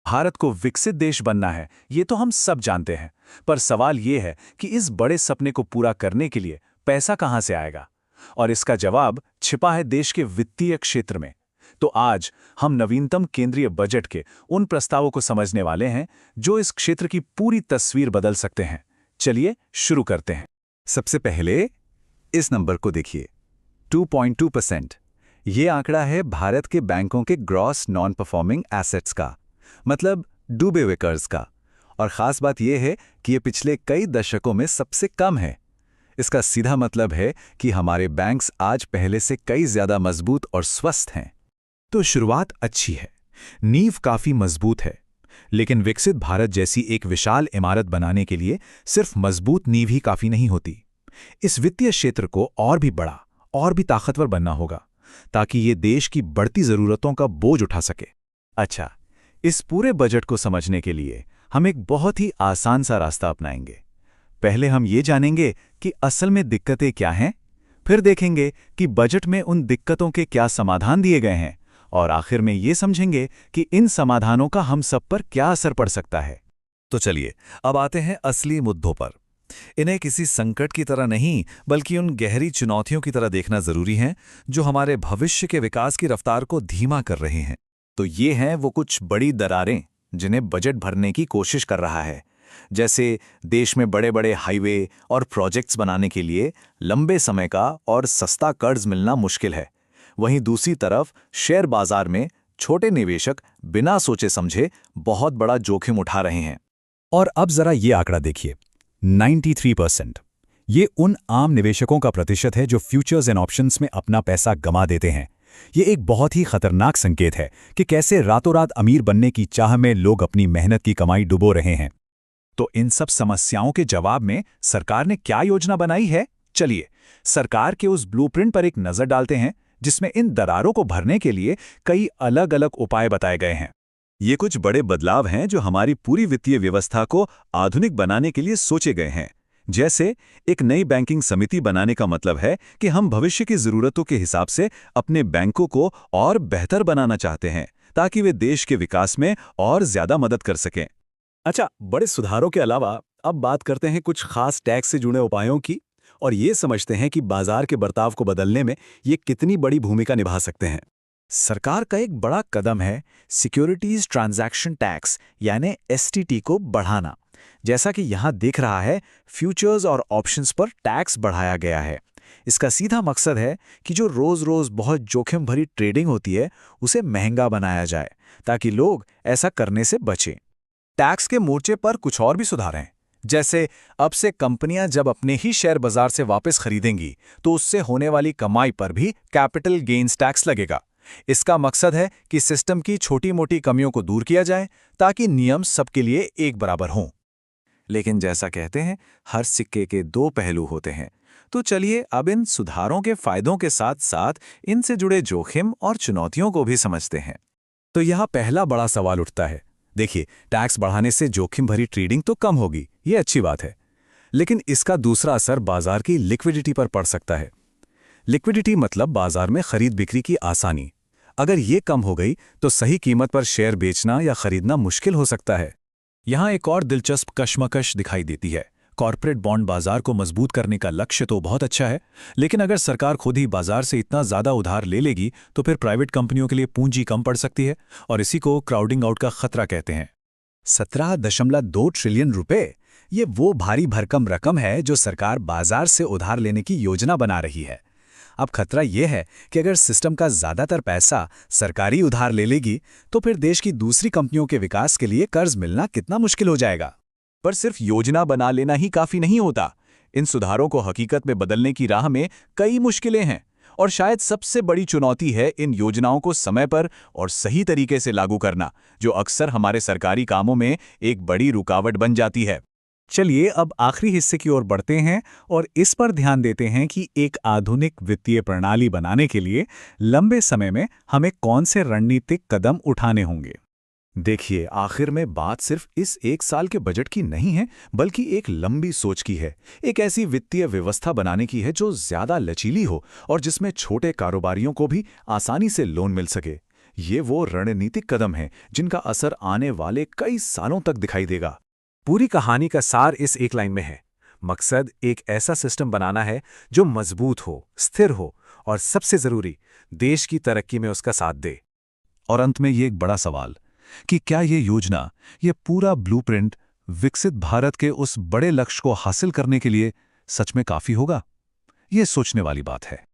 भारत को विकसित देश बनना है, ये तो हम सब जानते हैं। पर सवाल ये है कि इस बड़े सपने को पूरा करने के लिए पैसा कहां से आएगा? और इसका जवाब छिपा है देश के वित्तीय क्षेत्र में। तो आज हम नवीनतम केंद्रीय बजट के उन प्रस्तावों को समझने वाले हैं जो इस क्षेत्र की पूरी तस्वीर बदल सकते हैं। चलिए शुरू करते हैं। सबसे पहले इस नंबर को देखिए, 2.2%। ये आंकड़ा है भारत के बैंकों के ग्रॉस नॉन परफॉर्मिंग एसेट्स का, मतलब डूबे हुए कर्ज का। और खास बात यह है कि ये पिछले कई दशकों में सबसे कम है। इसका सीधा मतलब है कि हमारे बैंक्स आज पहले से कई ज्यादा मजबूत और स्वस्थ हैं। तो शुरुआत अच्छी है, नींव काफी मजबूत है। लेकिन विकसित भारत जैसी एक विशाल इमारत बनाने के लिए सिर्फ मजबूत नींव ही काफी नहीं होती। इस वित्तीय क्षेत्र को और भी बड़ा और भी ताकतवर बनना होगा, ताकि ये देश की बढ़ती जरूरतों का बोझ उठा सके। अच्छा, इस पूरे बजट को समझने के लिए हम एक बहुत ही आसान सा रास्ता अपनाएंगे। पहले हम ये जानेंगे कि असल में दिक्कतें क्या हैं, फिर देखेंगे कि बजट में उन दिक्कतों के क्या समाधान दिए गए हैं, और आखिर में ये समझेंगे कि इन समाधानों का हम सब पर क्या असर पड़ सकता है। तो चलिए अब आते हैं असली मुद्दों पर। इन्हें किसी संकट की तरह नहीं, बल्कि उन गहरी चुनौतियों की तरह देखना जरूरी है जो हमारे भविष्य के विकास की रफ्तार को धीमा कर रहे हैं। तो ये हैं वो कुछ बड़ी दरारें जिन्हें बजट भरने की कोशिश कर रहा है। जैसे देश में बड़े बड़े हाईवे और प्रोजेक्ट्स बनाने के लिए लंबे समय का और सस्ता कर्ज मिलना मुश्किल है। वहीं दूसरी तरफ शेयर बाजार में छोटे निवेशक बिना सोचे समझे बहुत बड़ा जोखिम उठा रहे हैं। और अब जरा ये आंकड़ा देखिए, 93%। ये उन आम निवेशकों का प्रतिशत है जो फ्यूचर्स एंड ऑप्शंस में अपना पैसा गंवा देते हैं। ये एक बहुत ही खतरनाक संकेत है कि कैसे रातों रात अमीर बनने की चाह में लोग अपनी मेहनत की कमाई डुबो रहे हैं। तो इन सब समस्याओं के जवाब में सरकार ने क्या योजना बनाई है? चलिए सरकार के उस ब्लूप्रिंट पर एक नजर डालते हैं, जिसमें इन दरारों को भरने के लिए कई अलग अलग उपाय बताए गए हैं। ये कुछ बड़े बदलाव हैं जो हमारी पूरी वित्तीय व्यवस्था को आधुनिक बनाने के लिए सोचे गए हैं। जैसे एक नई बैंकिंग समिति बनाने का मतलब है कि हम भविष्य की जरूरतों के हिसाब से अपने बैंकों को और बेहतर बनाना चाहते हैं, ताकि वे देश के विकास में और ज्यादा मदद कर सकें। अच्छा, बड़े सुधारों के अलावा अब बात करते हैं कुछ खास टैक्स से जुड़े उपायों की, और ये समझते हैं कि बाजार के बर्ताव को बदलने में ये कितनी बड़ी भूमिका निभा सकते हैं। सरकार का एक बड़ा कदम है सिक्योरिटीज ट्रांजैक्शन टैक्स यानी एसटीटी को बढ़ाना। जैसा कि यहां दिख रहा है, फ्यूचर्स और ऑप्शंस पर टैक्स बढ़ाया गया है। इसका सीधा मकसद है कि जो रोज-रोज बहुत जोखिम भरी ट्रेडिंग होती है, उसे महंगा बनाया जाए, ताकि लोग ऐसा करने से बचें। टैक्स के मोर्चे पर कुछ और भी सुधार हैं। जैसे अब से कंपनियां जब अपने ही शेयर बाजार से वापस खरीदेंगी, तो उससे होने वाली कमाई पर भी कैपिटल गेन्स टैक्स लगेगा। इसका मकसद है कि सिस्टम की छोटी-मोटी कमियों को दूर किया जाए, ताकि नियम सबके लिए एक बराबर हों। लेकिन जैसा कहते हैं, हर सिक्के के दो पहलू होते हैं। तो चलिए अब इन सुधारों के फायदों के साथ साथ इनसे जुड़े जोखिम और चुनौतियों को भी समझते हैं। तो यहाँ पहला बड़ा सवाल उठता है। देखिए, टैक्स बढ़ाने से जोखिम भरी ट्रेडिंग तो कम होगी, ये अच्छी बात है। लेकिन इसका दूसरा असर बाजार की लिक्विडिटी पर पड़ सकता है। लिक्विडिटी मतलब बाजार में खरीद बिक्री की आसानी। अगर ये कम हो गई तो सही कीमत पर शेयर बेचना या खरीदना मुश्किल हो सकता है। यहाँ एक और दिलचस्प कशमकश दिखाई देती है। कॉर्पोरेट बॉन्ड बाजार को मजबूत करने का लक्ष्य तो बहुत अच्छा है, लेकिन अगर सरकार खुद ही बाजार से इतना ज्यादा उधार ले लेगी तो फिर प्राइवेट कंपनियों के लिए पूंजी कम पड़ सकती है, और इसी को क्राउडिंग आउट का खतरा कहते हैं। 17.2 ट्रिलियन रुपए, ये वो भारी भरकम रकम है जो सरकार बाजार से उधार लेने की योजना बना रही है। अब खतरा यह है कि अगर सिस्टम का ज्यादातर पैसा सरकारी उधार ले लेगी तो फिर देश की दूसरी कंपनियों के विकास के लिए कर्ज मिलना कितना मुश्किल हो जाएगा। पर सिर्फ योजना बना लेना ही काफी नहीं होता। इन सुधारों को हकीकत में बदलने की राह में कई मुश्किलें हैं, और शायद सबसे बड़ी चुनौती है इन योजनाओं को समय पर और सही तरीके से लागू करना, जो अक्सर हमारे सरकारी कामों में एक बड़ी रुकावट बन जाती है। चलिए अब आखिरी हिस्से की ओर बढ़ते हैं और इस पर ध्यान देते हैं कि एक आधुनिक वित्तीय प्रणाली बनाने के लिए लंबे समय में हमें कौन से रणनीतिक कदम उठाने होंगे। देखिए, आखिर में बात सिर्फ इस एक साल के बजट की नहीं है, बल्कि एक लंबी सोच की है। एक ऐसी वित्तीय व्यवस्था बनाने की है जो ज्यादा लचीली हो और जिसमें छोटे कारोबारियों को भी आसानी से लोन मिल सके। ये वो रणनीतिक कदम हैं जिनका असर आने वाले कई सालों तक दिखाई देगा। पूरी कहानी का सार इस एक लाइन में है। मकसद एक ऐसा सिस्टम बनाना है जो मजबूत हो, स्थिर हो और सबसे जरूरी, देश की तरक्की में उसका साथ दे। और अंत में ये एक बड़ा सवाल कि क्या ये योजना, ये पूरा ब्लूप्रिंट विकसित भारत के उस बड़े लक्ष्य को हासिल करने के लिए सच में काफी होगा? ये सोचने वाली बात है।